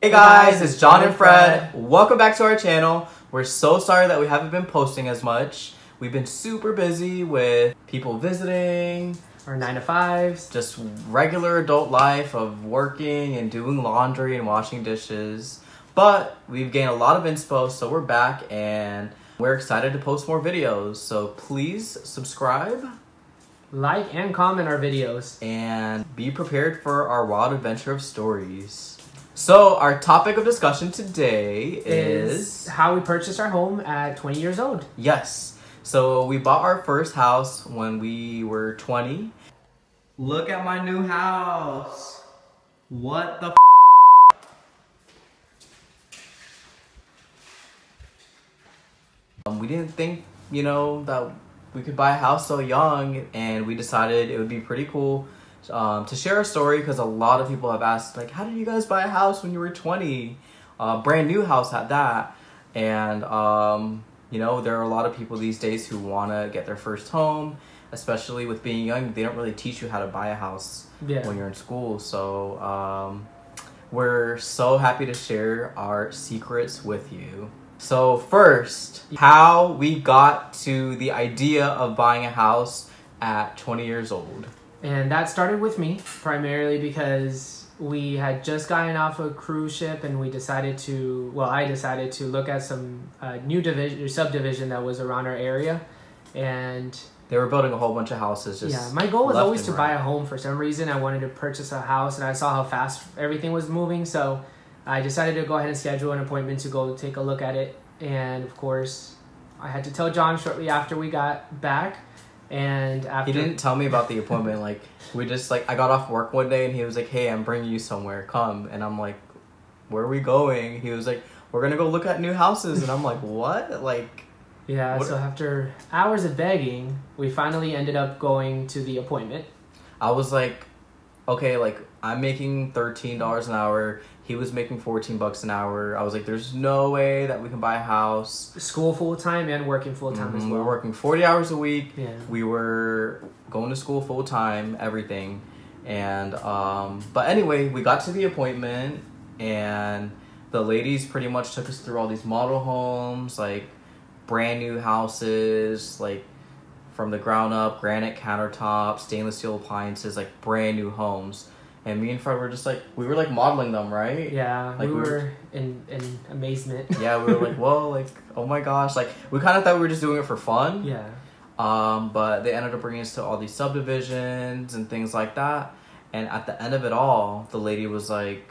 Hey guys, it's John and Fred. Welcome back to our channel. We're so sorry that we haven't been posting as much. We've been super busy with people visiting, our 9-to-5s, just regular adult life of working and doing laundry and washing dishes. But we've gained a lot of inspo, so we're back and we're excited to post more videos. So please subscribe, like and comment our videos, and be prepared for our wild adventure of stories. So our topic of discussion today is how we purchased our home at 20 years old. Yes. So we bought our first house when we were 20. Look at my new house. What the we didn't think, that we could buy a house so young, and we decided it would be pretty cool to share a story, because a lot of people have asked, like, how did you guys buy a house when you were 20? Brand new house at that. And there are a lot of people these days who want to get their first home, especially with being young. They don't really teach you how to buy a house when you're in school. So we're so happy to share our secrets with you. So first, how we got to the idea of buying a house at 20 years old. And that started with me, primarily because we had just gotten off a cruise ship, and I decided to look at some new subdivision that was around our area. And they were building a whole bunch of houses. My goal was always to buy a home. For some reason, I wanted to purchase a house, and I saw how fast everything was moving. So I decided to go ahead and schedule an appointment to go take a look at it. And of course, I had to tell John shortly after we got back. And after he didn't tell me about the appointment. I got off work one day and he was like, hey, I'm bringing you somewhere, come. And I'm like, where are we going? He was like, we're gonna go look at new houses. And I'm like, what? So after hours of begging, we finally ended up going to the appointment. I was like, okay, I'm making $13 an hour. He was making $14 an hour. I was like, there's no way that we can buy a house. School full-time and working full-time as well. We were working 40 hours a week. Yeah. We were going to school full-time, everything. And, but anyway, we got to the appointment, and the ladies pretty much took us through all these model homes, brand new houses, from the ground up, granite countertops, stainless steel appliances, brand new homes. And me and Fred were just we were modeling them, right? Yeah, we were in amazement. Yeah, we were whoa, oh my gosh. We kind of thought we were just doing it for fun. Yeah. But they ended up bringing us to all these subdivisions and things like that. And at the end of it all, the lady was like,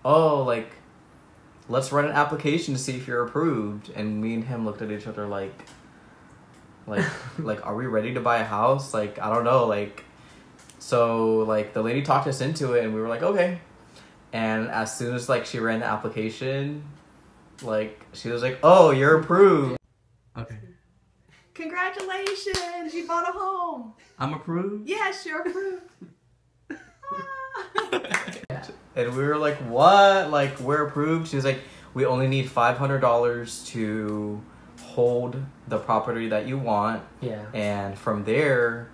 oh, let's run an application to see if you're approved. And me and him looked at each other are we ready to buy a house? I don't know, So, the lady talked us into it, and we were like, okay. And as soon as, she ran the application, she was like, oh, you're approved. Okay. Congratulations, you bought a home. I'm approved? Yes, you're approved. And we were like, what? We're approved? She was like, we only need $500 to hold the property that you want. Yeah. And from there,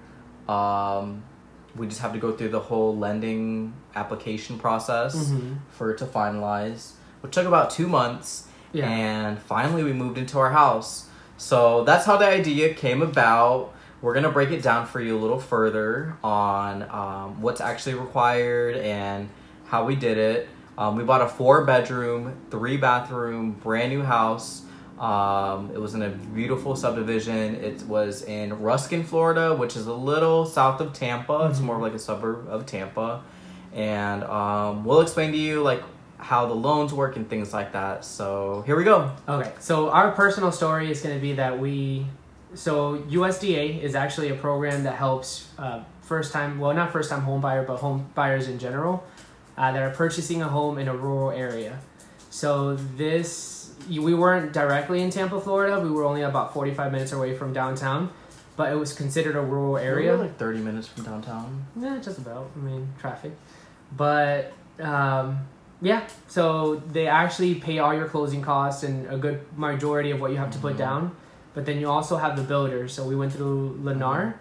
we just have to go through the whole lending application process for it to finalize, which took about 2 months. Yeah. And finally we moved into our house. So that's how the idea came about. We're going to break it down for you a little further on what's actually required and how we did it. We bought a 4-bedroom, 3-bathroom, brand new house. It was in a beautiful subdivision. It was in Ruskin, Florida, which is a little south of Tampa. It's more of a suburb of Tampa. And we'll explain to you how the loans work and things like that. So here we go. Okay, so our personal story is going to be that USDA is actually a program that helps not first-time home buyer, but home buyers in general that are purchasing a home in a rural area. So we weren't directly in Tampa, Florida. We were only about 45 minutes away from downtown, but it was considered a rural area. We were 30 minutes from downtown. Yeah, just about. Traffic. But, so they actually pay all your closing costs and a good majority of what you have to put down. But then you also have the builder. So we went through Lennar,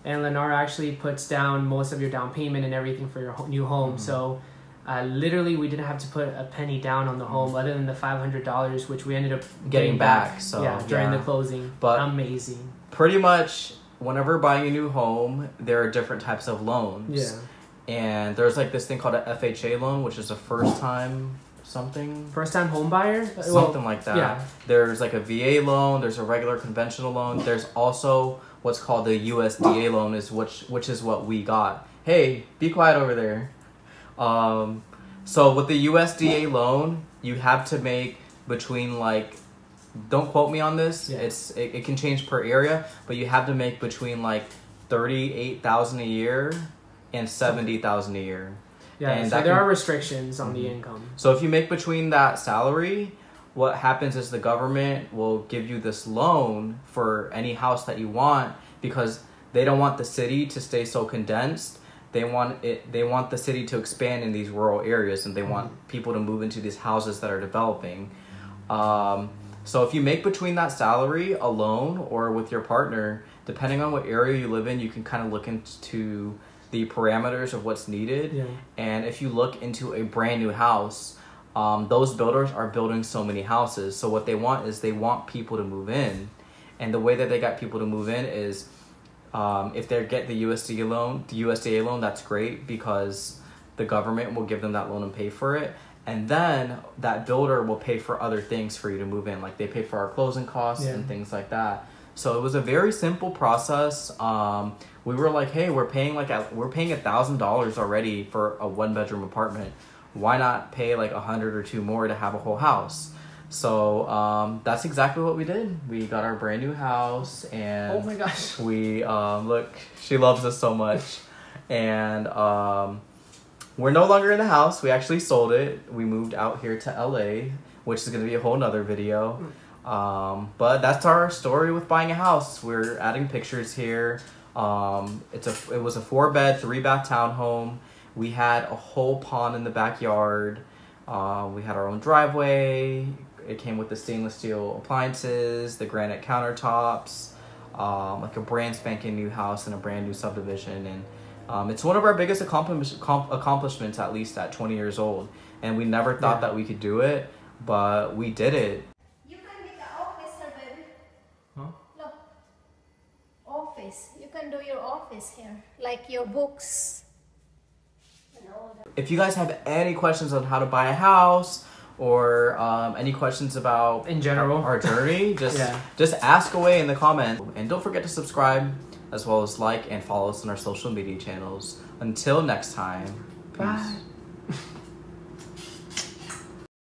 and Lennar actually puts down most of your down payment and everything for your new home. So Literally, we didn't have to put a penny down on the home other than the $500, which we ended up getting back. So during the closing. But amazing. Pretty much, whenever buying a new home, there are different types of loans. Yeah. And there's like this thing called a FHA loan, which is a first time home buyer? Something like that. Yeah. There's like a VA loan, there's a regular conventional loan. There's also what's called the USDA loan, which is what we got. Hey, be quiet over there. So with the USDA loan, you have to make between like, don't quote me on this. Yeah. It can change per area, but you have to make between like $38,000 a year and $70,000 a year. Yeah, and so there are restrictions on the income. So if you make between that salary, what happens is the government will give you this loan for any house that you want, because they don't want the city to stay so condensed. They want the city to expand in these rural areas, and they want people to move into these houses that are developing. So if you make between that salary alone or with your partner, depending on what area you live in, you can kind of look into the parameters of what's needed. Yeah. And if you look into a brand new house, those builders are building so many houses. So what they want is they want people to move in. And the way that they got people to move in is if they get the USDA loan, that's great, because the government will give them that loan and pay for it. And then that builder will pay for other things for you to move in. Like they pay for our closing costs and things like that. So it was a very simple process. We were like, hey, we're paying $1,000 already for a 1-bedroom apartment. Why not pay like $100 or $200 more to have a whole house? So that's exactly what we did. We got our brand new house, and oh my gosh, we look, she loves us so much, and we're no longer in the house. We actually sold it. We moved out here to LA, which is going to be a whole nother video. But that's our story with buying a house. We're adding pictures here. It was a 4-bed, 3-bath townhome. We had a whole pond in the backyard. We had our own driveway. It came with the stainless steel appliances, the granite countertops, like a brand spanking new house in a brand new subdivision. And it's one of our biggest accomplishments, at least at 20 years old. And we never thought that we could do it, but we did it. You can make an office, here, baby. Huh? Look. Office. You can do your office here. Like your books. And all that. If you guys have any questions on how to buy a house, or any questions about in general our journey, just ask away in the comment. And don't forget to subscribe, as well as like and follow us on our social media channels. Until next time, peace. Bye.